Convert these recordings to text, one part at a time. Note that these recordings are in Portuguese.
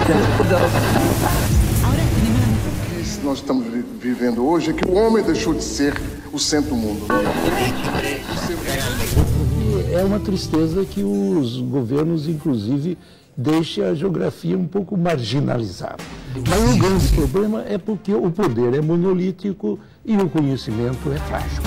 O que nós estamos vivendo hoje é que o homem deixou de ser o centro do mundo. É uma tristeza que os governos, inclusive, deixem a geografia um pouco marginalizada. Mas o grande problema é porque o poder é monolítico e o conhecimento é frágil.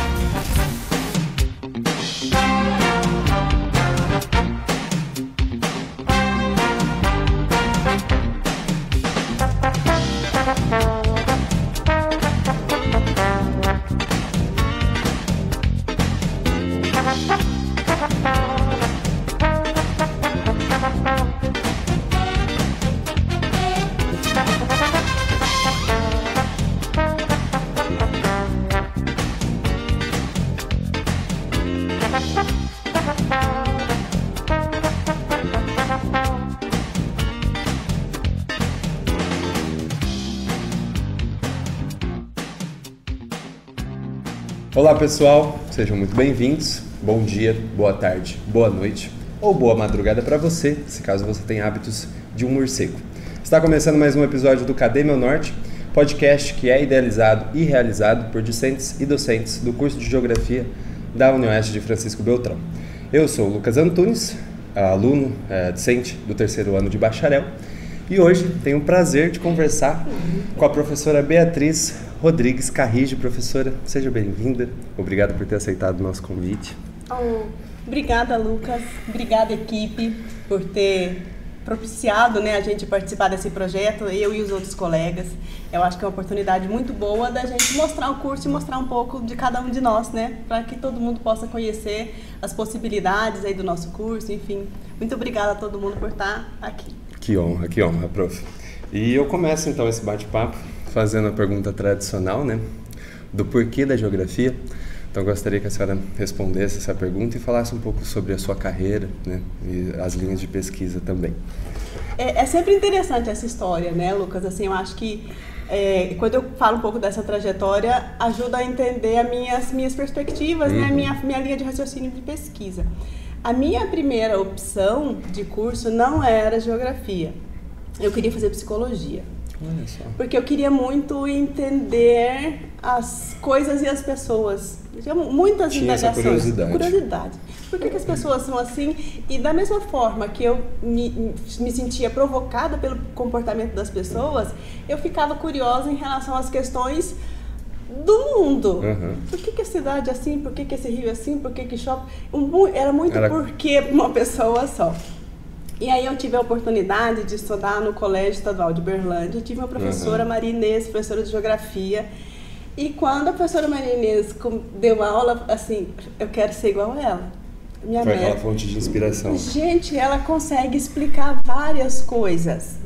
Olá pessoal, sejam muito bem-vindos. Bom dia, boa tarde, boa noite ou boa madrugada para você, se caso você tem hábitos de um morcego. Está começando mais um episódio do Cadê Meu Norte, podcast que é idealizado e realizado por discentes e docentes do curso de Geografia da UniOeste de Francisco Beltrão. Eu sou o Lucas Antunes, aluno discente do terceiro ano de bacharel, e hoje tenho o prazer de conversar com a professora Beatriz Rodrigues Carrijo. Professora, seja bem-vinda. Obrigado por ter aceitado o nosso convite. Obrigada, Lucas. Obrigada, equipe, por ter propiciado, a gente participar desse projeto, eu e os outros colegas. Eu acho que é uma oportunidade muito boa da gente mostrar o curso e mostrar um pouco de cada um de nós, para que todo mundo possa conhecer as possibilidades aí do nosso curso, enfim. Muito obrigada a todo mundo por estar aqui. Que honra, prof. E eu começo então esse bate-papo fazendo a pergunta tradicional, do porquê da geografia. Então eu gostaria que a senhora respondesse essa pergunta e falasse um pouco sobre a sua carreira, e as linhas de pesquisa também. É sempre interessante essa história, Lucas? Assim, eu acho que quando eu falo um pouco dessa trajetória, ajuda a entender as minhas perspectivas, minha linha de raciocínio de pesquisa. A minha primeira opção de curso não era geografia. Eu queria fazer psicologia. Olha só. Porque eu queria muito entender as coisas e as pessoas. Tinha muitas indagações. Curiosidade. Por que as pessoas são assim? E da mesma forma que eu me sentia provocada pelo comportamento das pessoas, eu ficava curiosa em relação às questões do mundo. Por que a cidade é assim? Por que esse rio é assim? Por que chove? Era muito porquê para uma pessoa só. E aí eu tive a oportunidade de estudar no Colégio Estadual de Uberlândia. Eu tive uma professora, Maria Inês, professora de Geografia. E quando a professora Maria Inês deu aula, assim, eu quero ser igual a ela. Foi aquela fonte de inspiração. Gente, ela consegue explicar várias coisas,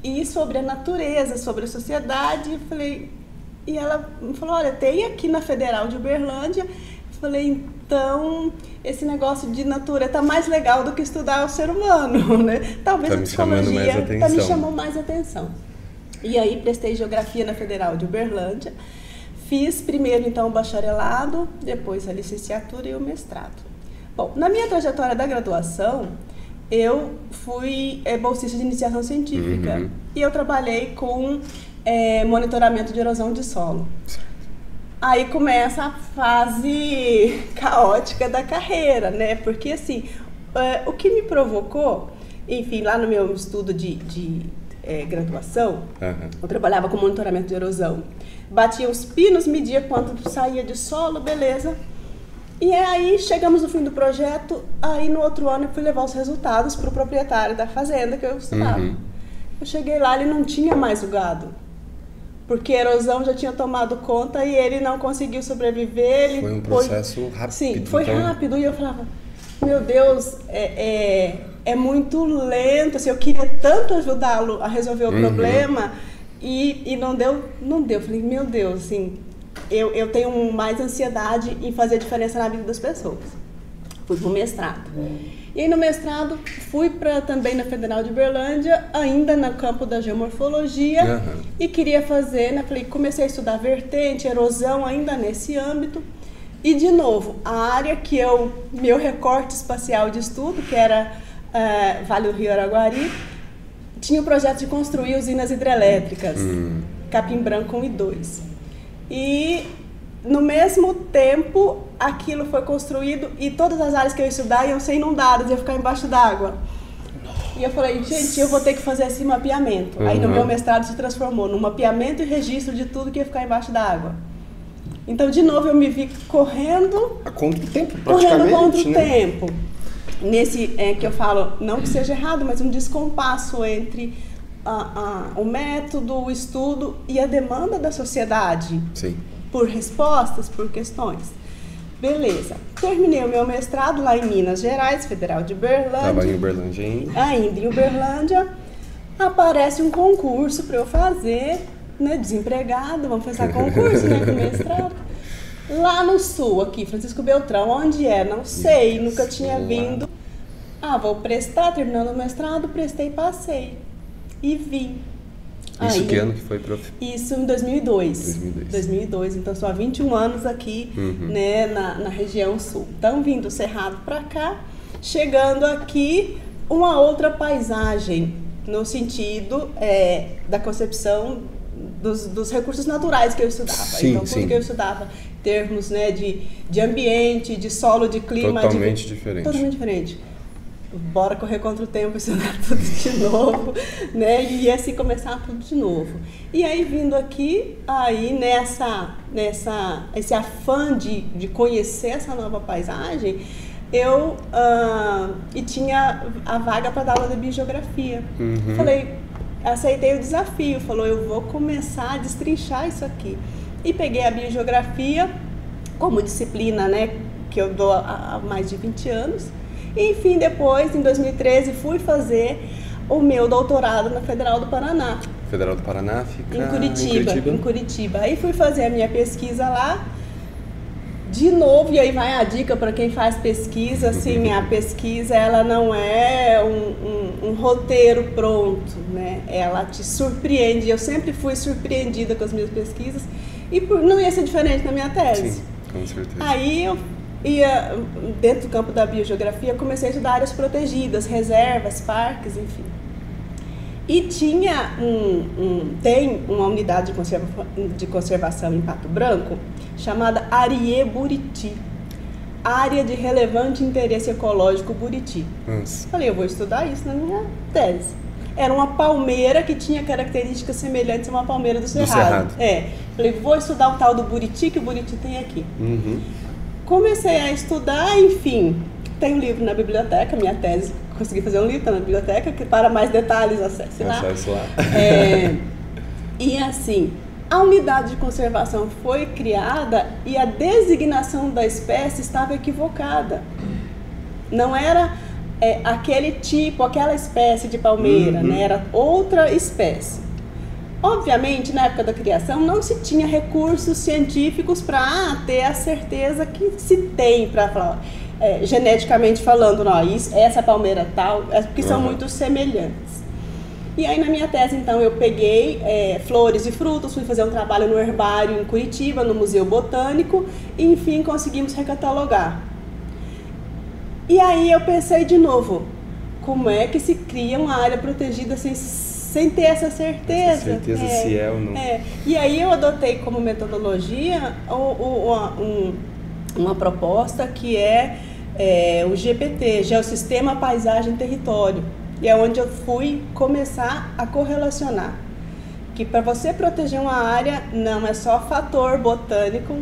E sobre a natureza, sobre a sociedade. E ela me falou, olha, tem aqui na Federal de Uberlândia. Eu falei, então, esse negócio de natureza está mais legal do que estudar o ser humano, Talvez a psicologia está me chamando mais atenção. E aí, prestei Geografia na Federal de Uberlândia. Fiz primeiro, então, o bacharelado, depois a licenciatura e o mestrado. Bom, na minha trajetória da graduação, eu fui bolsista de iniciação científica. E eu trabalhei com monitoramento de erosão de solo. Aí começa a fase caótica da carreira, Porque, assim, o que me provocou, enfim, lá no meu estudo de graduação, eu trabalhava com monitoramento de erosão. Batia os pinos, media quanto saía de solo, beleza. E aí chegamos no fim do projeto, aí no outro ano eu fui levar os resultados para o proprietário da fazenda que eu estudava. Eu cheguei lá, ele não tinha mais o gado. Porque a erosão já tinha tomado conta e ele não conseguiu sobreviver. Foi um processo rápido. Sim, foi rápido. E eu falava, meu Deus, é muito lento. Assim, eu queria tanto ajudá-lo a resolver o problema e não deu. Eu falei, meu Deus, assim, eu tenho mais ansiedade em fazer a diferença na vida das pessoas. Fui pro mestrado. E aí no mestrado fui também na Federal de Uberlândia, ainda no campo da geomorfologia, e queria fazer, comecei a estudar vertente, erosão ainda nesse âmbito. E de novo, a área que meu recorte espacial de estudo, que era Vale do Rio Araguari, tinha o projeto de construir usinas hidrelétricas, Capim Branco 1 e 2. E no mesmo tempo, aquilo foi construído e todas as áreas que eu ia estudar iam ser inundadas, ia ficar embaixo d'água. E eu falei, gente, eu vou ter que fazer esse mapeamento. Aí no meu mestrado se transformou num mapeamento e registro de tudo que ia ficar embaixo d'água. Então, de novo, eu me vi correndo... A contra o tempo, praticamente, correndo contra o né? tempo. Nesse, que eu falo, não que seja errado, mas um descompasso entre o método, o estudo e a demanda da sociedade. Sim. Por respostas, por questões. Beleza. Terminei o meu mestrado lá em Minas Gerais, Federal de Uberlândia. Estava em Uberlândia ainda. Ainda em Uberlândia. Aparece um concurso para eu fazer, né? Desempregado, vamos fazer concurso, né? Com mestrado. Lá no sul, aqui, Francisco Beltrão, onde é? Não sei, nunca tinha vindo. Vou prestar, terminando o mestrado, prestei e passei. E vim. Isso que ano que foi, prof? Isso em 2002. 2002, então só há 21 anos aqui, né, na região sul. Então, vindo do Cerrado para cá, chegando aqui, uma outra paisagem, no sentido da concepção dos recursos naturais que eu estudava. Sim, então, tudo que eu estudava, termos, né, de ambiente, de solo, de clima... Totalmente diferente. Totalmente diferente. Bora correr contra o tempo, estudar tudo de novo, né? E assim começar tudo de novo. E aí vindo aqui, aí esse afã de conhecer essa nova paisagem, eu e tinha a vaga para dar aula de biogeografia. Falei, aceitei o desafio, falou, eu vou começar a destrinchar isso aqui. E peguei a biogeografia como disciplina, né? Que eu dou há mais de 20 anos. Enfim, depois, em 2013, fui fazer o meu doutorado na Federal do Paraná. Federal do Paraná fica em Curitiba. Aí fui fazer a minha pesquisa lá, de novo, e aí vai a dica para quem faz pesquisa, assim, a pesquisa, ela não é um roteiro pronto, né? Ela te surpreende. Eu sempre fui surpreendida com as minhas pesquisas e não ia ser diferente na minha tese. Sim, com certeza. Aí eu ia, dentro do campo da biogeografia, comecei a estudar áreas protegidas, reservas, parques, enfim. E tinha tem uma unidade de conservação em Pato Branco chamada Arie Buriti, Área de Relevante Interesse Ecológico Buriti. Falei, eu vou estudar isso na minha tese. Era uma palmeira que tinha características semelhantes a uma palmeira do Cerrado. Falei, vou estudar o tal do Buriti, que o Buriti tem aqui. Comecei a estudar, enfim, tem um livro na biblioteca, minha tese, consegui fazer um livro, está na biblioteca, que para mais detalhes acesse lá. E assim, a unidade de conservação foi criada e a designação da espécie estava equivocada. Não era aquele tipo, aquela espécie de palmeira, né? Era outra espécie. Obviamente, na época da criação, não se tinha recursos científicos para ter a certeza que se tem para falar, geneticamente falando, não, essa palmeira tal, porque são muito semelhantes. E aí na minha tese, então, eu peguei flores e frutos, fui fazer um trabalho no herbário em Curitiba, no Museu Botânico, e enfim, conseguimos recatalogar. E aí eu pensei de novo, como é que se cria uma área protegida sem ter essa certeza. Se é ou não. E aí eu adotei como metodologia uma proposta que é o GPT, Geossistema, Paisagem, Território. E é onde eu fui começar a correlacionar. Que para você proteger uma área, não é só fator botânico,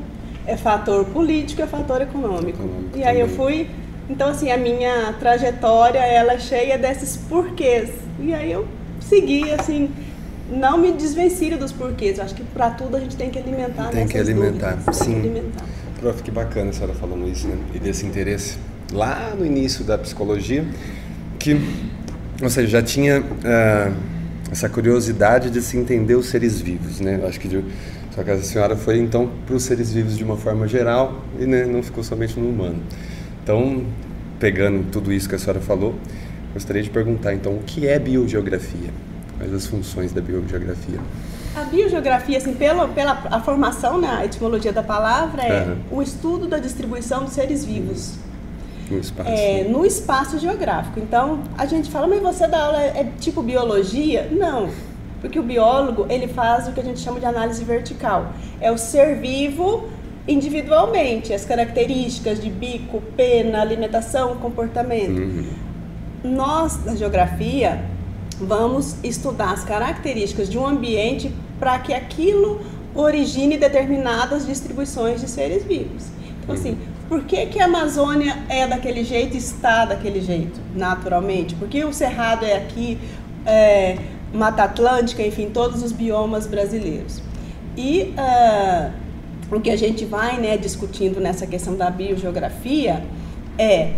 é fator político, é fator econômico. E aí eu fui... Então, assim, a minha trajetória, ela é cheia desses porquês. E aí eu segui, assim, não me desvencilho dos porquês. Eu acho que para tudo a gente tem que alimentar. Tem que alimentar, dúvidas, sim. Tem que alimentar. Prof, que bacana a senhora falando isso, né? E desse interesse lá no início da psicologia, que, ou seja, já tinha essa curiosidade de se entender os seres vivos, né? Eu acho que só que a senhora foi, então, para os seres vivos de uma forma geral e, né, não ficou somente no humano. Então, pegando tudo isso que a senhora falou, gostaria de perguntar, então, o que é biogeografia? Quais as funções da biogeografia? A biogeografia, assim, pela a formação, né, a etimologia da palavra, é o estudo da distribuição dos seres vivos. no espaço geográfico. Então, a gente fala, mas você dá aula é tipo biologia? Não, porque o biólogo, ele faz o que a gente chama de análise vertical. É o ser vivo individualmente, as características de bico, pena, alimentação, comportamento. Nós, da geografia, vamos estudar as características de um ambiente para que aquilo origine determinadas distribuições de seres vivos. Então, assim, por que a Amazônia é daquele jeito e está daquele jeito, naturalmente? Porque o Cerrado é aqui, Mata Atlântica, enfim, todos os biomas brasileiros. E o que a gente vai, né, discutindo nessa questão da biogeografia é,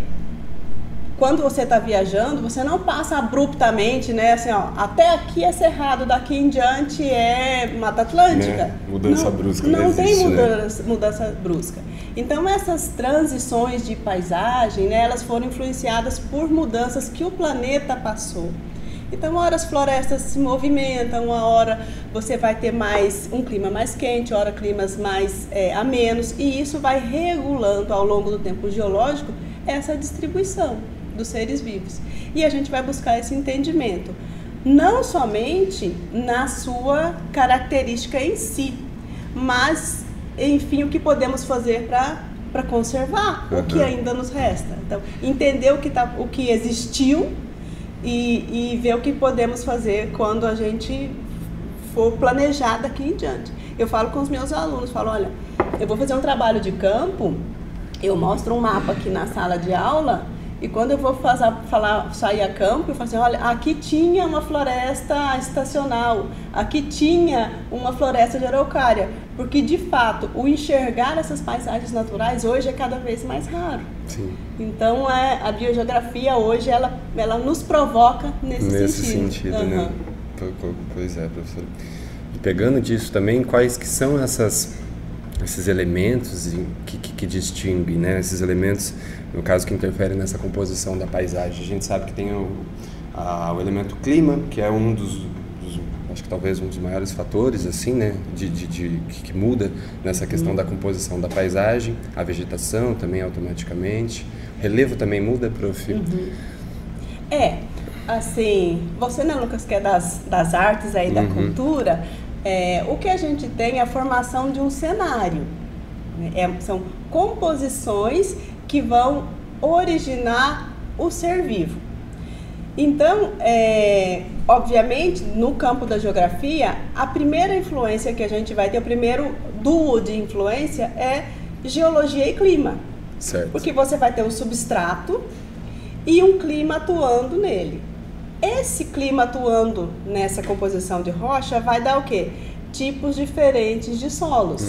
quando você está viajando, você não passa abruptamente, né, assim, ó, até aqui é Cerrado, daqui em diante é Mata Atlântica. Né? Mudança brusca não existe, tem né? mudança brusca. Então, essas transições de paisagem, né, elas foram influenciadas por mudanças que o planeta passou. Então, uma hora as florestas se movimentam, uma hora você vai ter um clima mais quente, hora climas mais amenos, e isso vai regulando ao longo do tempo geológico essa distribuição dos seres vivos. E a gente vai buscar esse entendimento, não somente na sua característica em si, mas, enfim, o que podemos fazer para conservar o que ainda nos resta. Então, entender o que existiu e ver o que podemos fazer quando a gente for planejar daqui em diante. Eu falo com os meus alunos, falo, olha, eu vou fazer um trabalho de campo, eu mostro um mapa aqui na sala de aula, e quando eu vou sair a campo, eu falo assim, olha, aqui tinha uma floresta estacional, aqui tinha uma floresta de araucária, porque de fato o enxergar essas paisagens naturais hoje é cada vez mais raro. Sim. Então a biogeografia hoje ela nos provoca nesse sentido. Né? Pois é, professora. E pegando disso também, quais que são esses elementos que distinguem, né? Esses elementos, no caso, que interferem nessa composição da paisagem. A gente sabe que tem o elemento clima, que é um dos acho que talvez um dos maiores fatores, assim, né, que muda nessa questão da composição da paisagem, a vegetação também automaticamente, o relevo também muda, prof? Assim, você, né, Lucas, que é das artes aí, da cultura, o que a gente tem é a formação de um cenário, são composições que vão originar o ser vivo. Então, obviamente, no campo da geografia, a primeira influência que a gente vai ter, o primeiro duo de influência é geologia e clima. Certo. Porque você vai ter um substrato e um clima atuando nele. Esse clima atuando nessa composição de rocha vai dar o quê? Tipos diferentes de solos.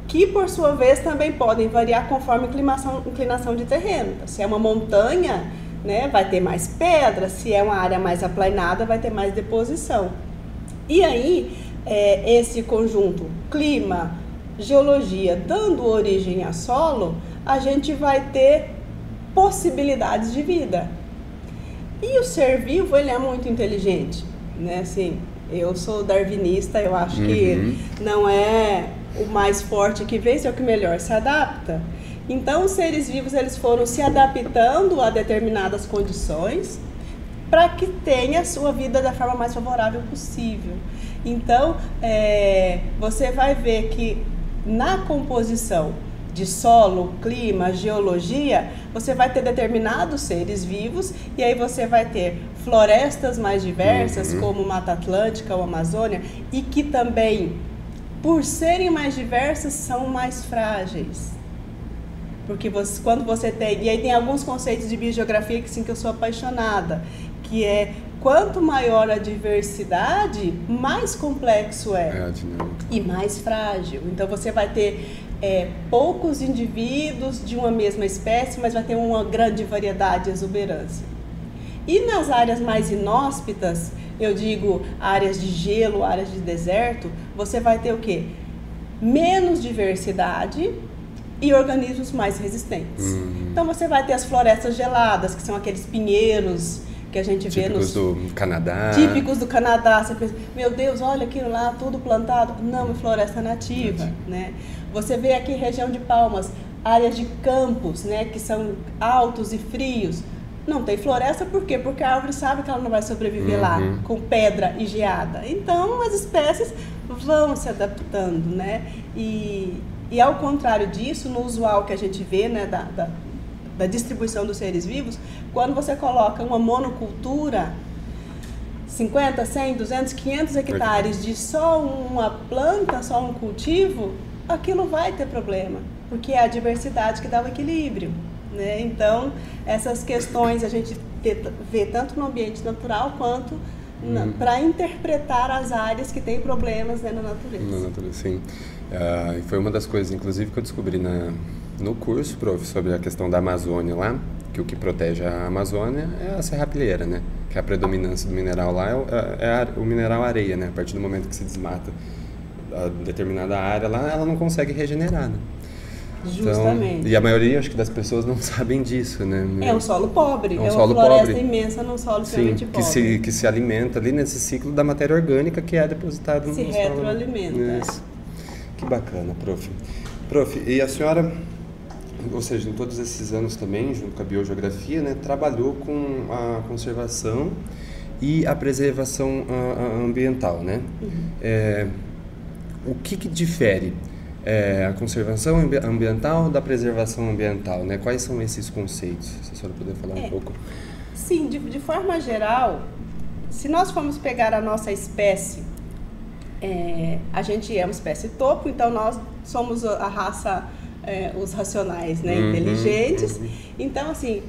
Que, por sua vez, também podem variar conforme inclinação de terreno. Então, se é uma montanha, né, vai ter mais pedra, se é uma área mais aplanada, vai ter mais deposição. E aí, esse conjunto clima, geologia, dando origem a solo, a gente vai ter possibilidades de vida. E o ser vivo, ele é muito inteligente, né? Assim, eu sou darwinista, eu acho que não é o mais forte que vence, é o que melhor se adapta. Então, os seres vivos, eles foram se adaptando a determinadas condições para que tenha a sua vida da forma mais favorável possível. Então, você vai ver que na composição de solo, clima, geologia, você vai ter determinados seres vivos e aí você vai ter florestas mais diversas, como Mata Atlântica ou Amazônia, e que também, por serem mais diversas, são mais frágeis. Porque quando você tem... E aí tem alguns conceitos de biogeografia que, sim, que eu sou apaixonada, que é quanto maior a diversidade, mais complexo é e mais frágil. Então você vai ter poucos indivíduos de uma mesma espécie, mas vai ter uma grande variedade e exuberância. E nas áreas mais inóspitas, eu digo áreas de gelo, áreas de deserto, você vai ter o quê? Menos diversidade e organismos mais resistentes. Então você vai ter as florestas geladas, que são aqueles pinheiros que a gente vê típicos do Canadá. Típicos do Canadá. Você pensa, meu Deus, olha aquilo lá, tudo plantado. Não, é floresta nativa, né? Você vê aqui região de Palmas, áreas de campos, né, que são altos e frios. Não tem floresta, por quê? Porque a árvore sabe que ela não vai sobreviver lá, com pedra e geada. Então, as espécies vão se adaptando, né? E ao contrário disso, no usual que a gente vê, né, da distribuição dos seres vivos, quando você coloca uma monocultura, 50, 100, 200, 500 hectares de só uma planta, só um cultivo, aquilo vai ter problema, porque é a diversidade que dá o equilíbrio, né? Então, essas questões a gente vê tanto no ambiente natural quanto para interpretar as áreas que têm problemas, né, na natureza. Na natureza, sim. E foi uma das coisas, inclusive, que eu descobri no curso, prof, sobre a questão da Amazônia lá, que o que protege a Amazônia é a serrapilheira, né? Que a predominância do mineral lá é o mineral areia, né? A partir do momento que se desmata a determinada área lá, ela não consegue regenerar, né? Justamente. Então, e a maioria, acho que das pessoas não sabem disso, né? É um solo pobre, uma floresta imensa num solo extremamente pobre. Que se alimenta ali nesse ciclo da matéria orgânica que é depositada no solo. Se retroalimenta. Isso. Que bacana, prof. Prof, e a senhora, ou seja, em todos esses anos também, junto com a biogeografia, né, trabalhou com a conservação e a preservação ambiental, né? O que difere a conservação ambiental da preservação ambiental, né? Quais são esses conceitos? Se a senhora puder falar um pouco. Sim, de forma geral, se nós formos pegar a nossa espécie, a gente é uma espécie topo, então nós somos a raça, os racionais, né, inteligentes. Então, assim,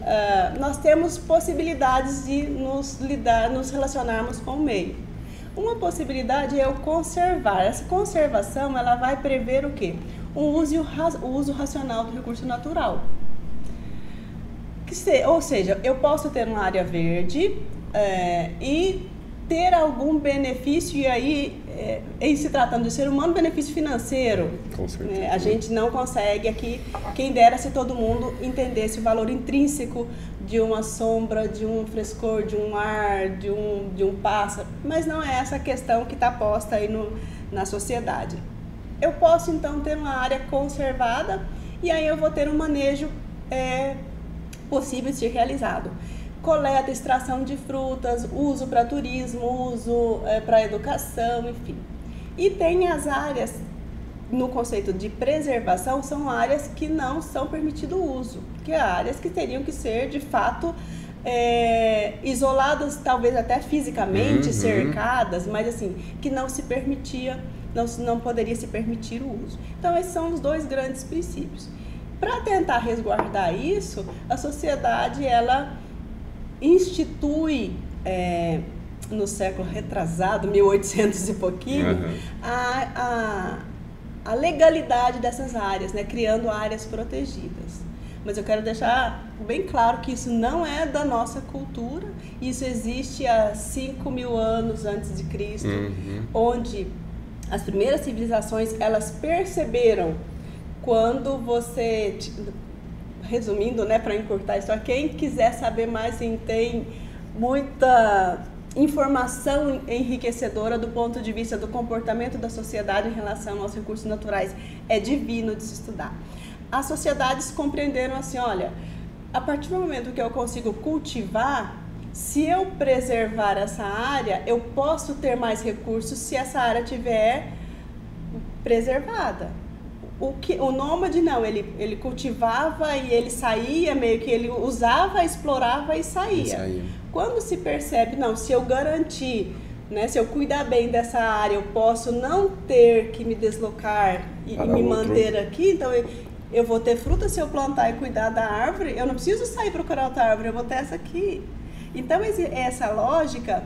nós temos possibilidades de nos relacionarmos com o meio. Uma possibilidade é eu conservar. Essa conservação, ela vai prever o quê? O uso racional do recurso natural. Ou seja, eu posso ter uma área verde e ter algum benefício, e aí, em se tratando de ser humano, benefício financeiro. Com certeza. A gente não consegue aqui, quem dera se todo mundo entendesse o valor intrínseco de uma sombra, de um frescor, de um ar, de um pássaro, mas não é essa a questão que está posta aí na sociedade. Eu posso então ter uma área conservada e aí eu vou ter um manejo possível de ser realizado. Coleta, extração de frutas, uso para turismo, uso para educação, enfim. E tem as áreas, no conceito de preservação, são áreas que não são permitido o uso, que é áreas que teriam que ser, de fato, isoladas, talvez até fisicamente, cercadas, mas assim, que não se permitia, não poderia se permitir o uso. Então, esses são os dois grandes princípios. Para tentar resguardar isso, a sociedade, ela institui, no século retrasado, 1800 e pouquinho, a legalidade dessas áreas, né, criando áreas protegidas. Mas eu quero deixar bem claro que isso não é da nossa cultura, isso existe há 5.000 anos antes de Cristo, onde as primeiras civilizações, elas perceberam quando você... Resumindo, né, para encurtar isso, quem quiser saber mais, assim, tem muita informação enriquecedora do ponto de vista do comportamento da sociedade em relação aos recursos naturais. É divino de se estudar. As sociedades compreenderam assim, olha, a partir do momento que eu consigo cultivar, se eu preservar essa área, eu posso ter mais recursos se essa área estiver preservada. O nômade não, ele cultivava e ele saía, meio que ele usava, explorava e saía. Quando se percebe, não, se eu garantir, né, se eu cuidar bem dessa área, eu posso não ter que me deslocar e me manter aqui, então eu vou ter fruta se eu plantar e cuidar da árvore, eu não preciso sair procurar outra árvore, eu vou ter essa aqui. Então, essa lógica,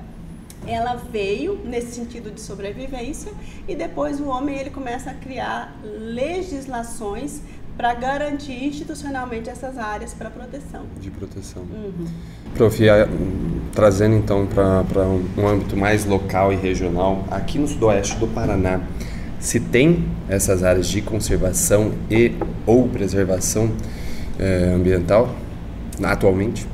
ela veio nesse sentido de sobrevivência e depois o homem ele começa a criar legislações para garantir institucionalmente essas áreas para proteção. De proteção. Prof, trazendo então para um âmbito mais local e regional, aqui no sudoeste do Paraná, se tem essas áreas de conservação ou preservação ambiental atualmente?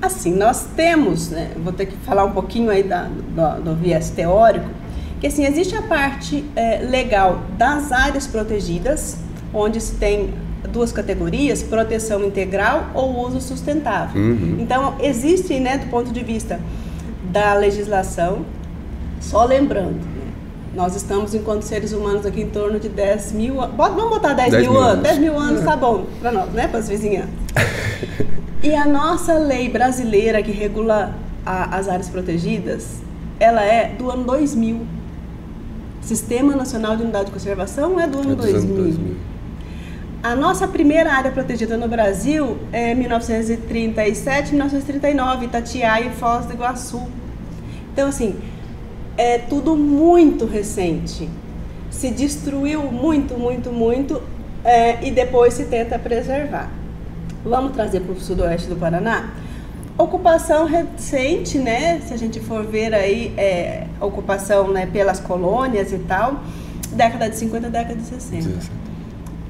Assim, nós temos, né, vou ter que falar um pouquinho aí do viés teórico, que assim, existe a parte legal das áreas protegidas, onde se tem duas categorias, proteção integral ou uso sustentável. Então, existem, né, do ponto de vista da legislação, só lembrando, né, nós estamos, enquanto seres humanos, aqui em torno de 10 mil... Vamos botar 10 mil anos? 10 mil anos tá bom para nós, né, para as vizinhanças. E a nossa lei brasileira que regula as áreas protegidas, ela é do ano 2000. Sistema Nacional de Unidade de Conservação é do ano 2000. A nossa primeira área protegida no Brasil é 1937, 1939, Itatiaia e Foz do Iguaçu. Então, assim, é tudo muito recente. Se destruiu muito, e depois se tenta preservar. Vamos trazer para o sudoeste do Paraná? Ocupação recente, né? Se a gente for ver aí, ocupação, né, pelas colônias e tal, década de 50, década de 60.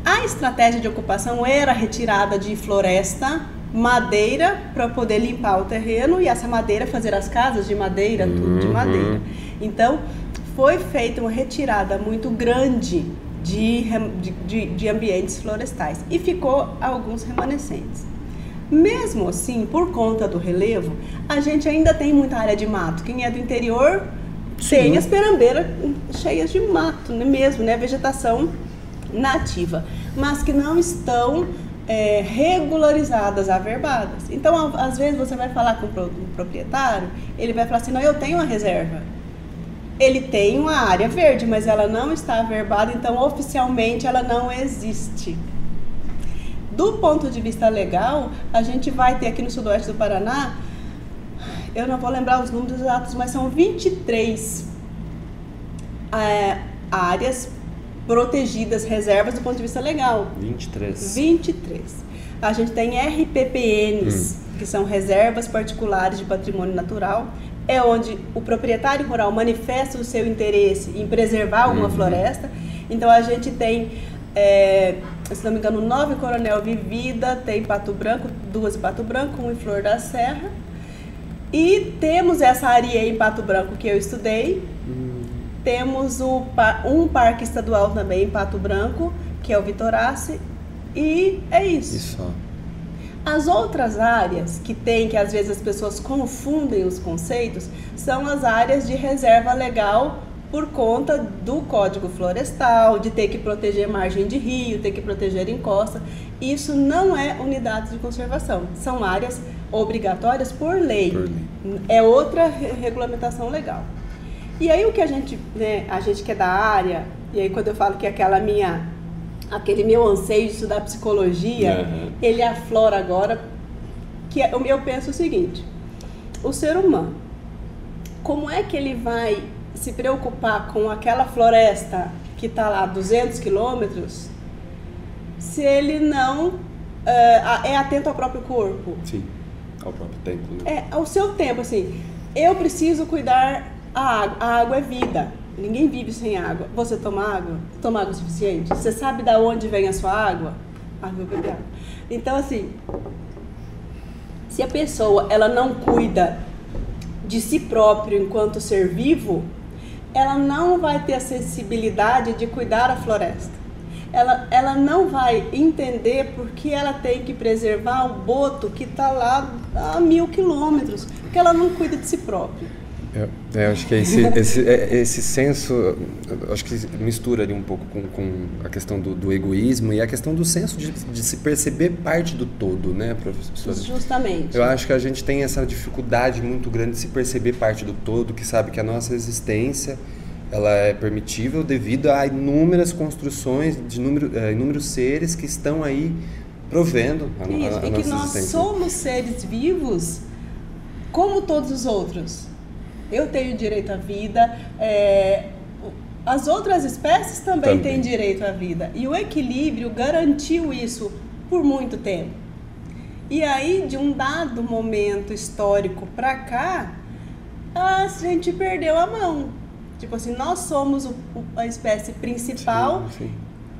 A estratégia de ocupação era retirada de floresta, madeira, para poder limpar o terreno, e essa madeira fazer as casas de madeira, tudo de madeira. Então, foi feita uma retirada muito grande de ambientes florestais e ficou alguns remanescentes. Mesmo assim, por conta do relevo, a gente ainda tem muita área de mato. Quem é do interior tem as perambeiras cheias de mato, mesmo, né? Vegetação nativa, mas que não estão regularizadas, averbadas. Então, às vezes, você vai falar com o proprietário, ele vai falar assim, não, eu tenho uma reserva. Ele tem uma área verde, mas ela não está averbada, então, oficialmente, ela não existe. Do ponto de vista legal, a gente vai ter aqui no sudoeste do Paraná, eu não vou lembrar os números exatos, mas são 23 áreas protegidas, reservas do ponto de vista legal. 23. A gente tem RPPNs, que são reservas particulares de patrimônio natural, é onde o proprietário rural manifesta o seu interesse em preservar alguma floresta. Então a gente tem, se não me engano, 9 Coronel Vivida, tem Pato Branco, 2 em Pato Branco, 1 em Flor da Serra. E temos essa área em Pato Branco que eu estudei. Temos um parque estadual também em Pato Branco, que é o Vitorace. E é isso. As outras áreas que às vezes as pessoas confundem os conceitos, são as áreas de reserva legal por conta do Código Florestal, de ter que proteger margem de rio, ter que proteger encosta. Isso não é unidade de conservação, são áreas obrigatórias por lei. É outra regulamentação legal. E aí o que a gente que é da área, e aí quando eu falo que aquele meu anseio de estudar psicologia, ele aflora agora, que eu penso o seguinte, o ser humano, como é que ele vai se preocupar com aquela floresta que está lá a 200 quilômetros, se ele não é atento ao próprio corpo? Sim, ao próprio tempo. Ao seu tempo, assim, eu preciso cuidar, a água é vida, ninguém vive sem água. Você toma água? Toma água suficiente? Você sabe de onde vem a sua água? Eu vou beber água. Então, assim, se a pessoa ela não cuida de si próprio enquanto ser vivo, ela não vai ter a sensibilidade de cuidar da floresta. Ela não vai entender porque ela tem que preservar o boto que está lá a 1000 quilômetros, porque ela não cuida de si própria. Eu acho que esse senso, acho que mistura ali um pouco com a questão do egoísmo e a questão do senso de se perceber parte do todo, né, professora? Justamente. Eu acho que a gente tem essa dificuldade muito grande de se perceber parte do todo, que sabe que a nossa existência ela é permitível devido a inúmeras construções, de inúmeros seres que estão aí provendo a nossa existência. E que nós somos seres vivos como todos os outros. Eu tenho direito à vida, as outras espécies também têm direito à vida. E o equilíbrio garantiu isso por muito tempo. E aí, de um dado momento histórico para cá, a gente perdeu a mão. Tipo assim, nós somos a espécie principal, sim.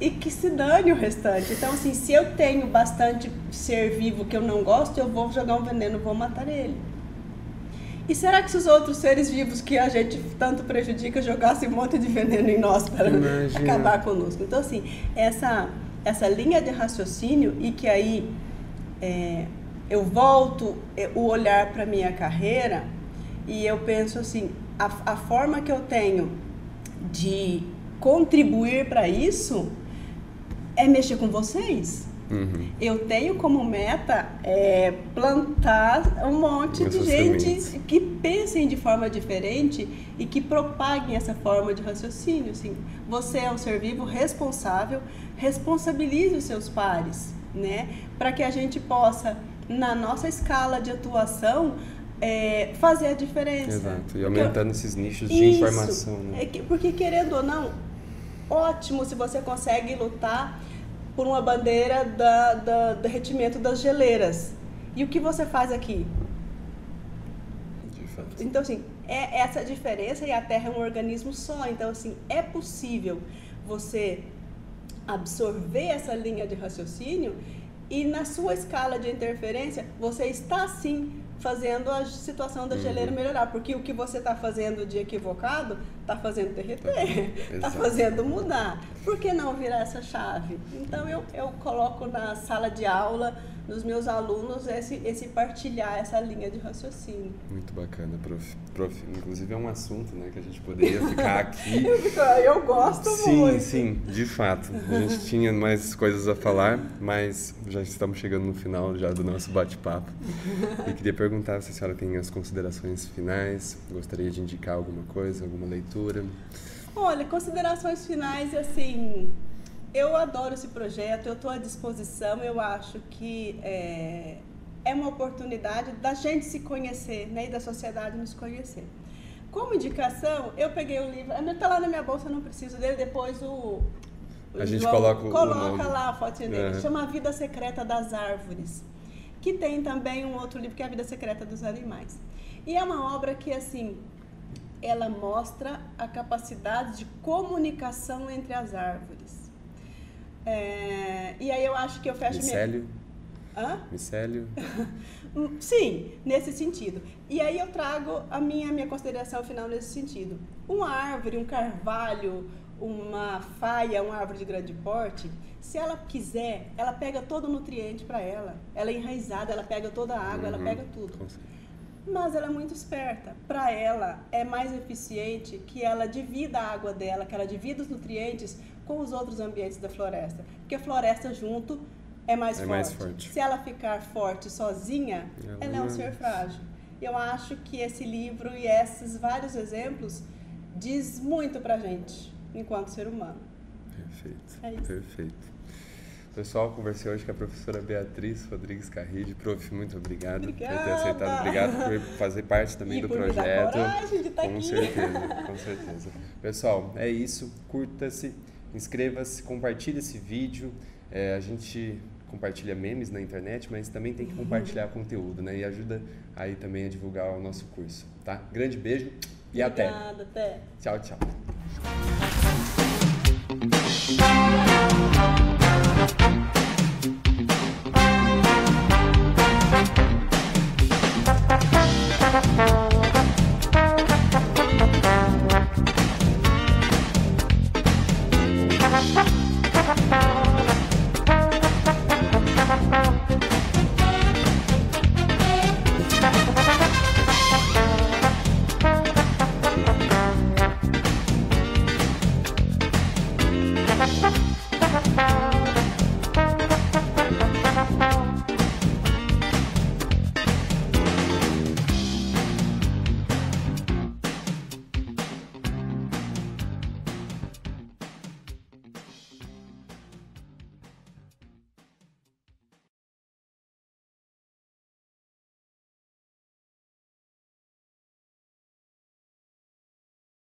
E que se dane o restante. Então, assim, se eu tenho bastante ser vivo que eu não gosto, eu vou jogar um veneno, vou matar ele. E será que se os outros seres vivos que a gente tanto prejudica jogassem um monte de veneno em nós para acabar conosco? Então, assim, essa linha de raciocínio e que aí eu volto o olhar para a minha carreira e eu penso assim, a forma que eu tenho de contribuir para isso é mexer com vocês. Uhum. Eu tenho como meta plantar um monte de gente que pensem de forma diferente e que propaguem essa forma de raciocínio. Assim, você é um ser vivo responsável, responsabilize os seus pares, né? Para que a gente possa, na nossa escala de atuação, fazer a diferença. Exato, e aumentando esses nichos de informação. Né? Porque, querendo ou não, ótimo se você consegue lutar por uma bandeira do derretimento das geleiras. E o que você faz aqui? De fato. Então, assim, essa diferença, e a Terra é um organismo só. Então, assim, é possível você absorver essa linha de raciocínio e na sua escala de interferência, você está, sim, fazendo a situação da geleira melhorar, porque o que você está fazendo de equivocado está fazendo derreter, está fazendo mudar. Por que não virar essa chave? Então eu coloco na sala de aula dos meus alunos esse partilhar essa linha de raciocínio. Muito bacana, prof. Inclusive é um assunto, né, que a gente poderia ficar aqui. Eu gosto muito. Sim, de fato. A gente tinha mais coisas a falar, mas já estamos chegando no final já do nosso bate-papo. E queria perguntar se a senhora tem as considerações finais, gostaria de indicar alguma coisa, alguma leitura? Olha, considerações finais, assim, eu adoro esse projeto, eu estou à disposição, eu acho que é uma oportunidade da gente se conhecer, né, e da sociedade nos conhecer. Como indicação, eu peguei o livro, está lá na minha bolsa, eu não preciso dele, depois a gente João coloca lá a fotinha dele, chama A Vida Secreta das Árvores, que tem também um outro livro que é A Vida Secreta dos Animais. E é uma obra que, assim, ela mostra a capacidade de comunicação entre as árvores. E aí eu acho que eu fecho Micélio? Hã? Micélio? Sim, nesse sentido. E aí eu trago a minha consideração final nesse sentido. Uma árvore, um carvalho, uma faia, uma árvore de grande porte, se ela quiser, ela pega todo o nutriente para ela. Ela é enraizada, ela pega toda a água, ela pega tudo. Mas ela é muito esperta. Para ela, é mais eficiente que ela divida a água dela, que ela divida os nutrientes com os outros ambientes da floresta. Porque a floresta junto é mais forte. Se ela ficar forte sozinha, ela é um ser frágil. Eu acho que esse livro e esses vários exemplos diz muito pra gente, enquanto ser humano. Perfeito. É isso. Perfeito. Pessoal, conversei hoje com a professora Beatriz Rodrigues Carride. Prof, muito obrigado por ter aceitado. Obrigado por fazer parte também do projeto. Me dar coragem de estar aqui. Com certeza. Pessoal, é isso. Curta-se, inscreva-se, compartilhe esse vídeo. A gente compartilha memes na internet, mas também tem que compartilhar conteúdo, né? E ajuda aí também a divulgar o nosso curso, tá? Grande beijo e Obrigada, até. Tchau, tchau.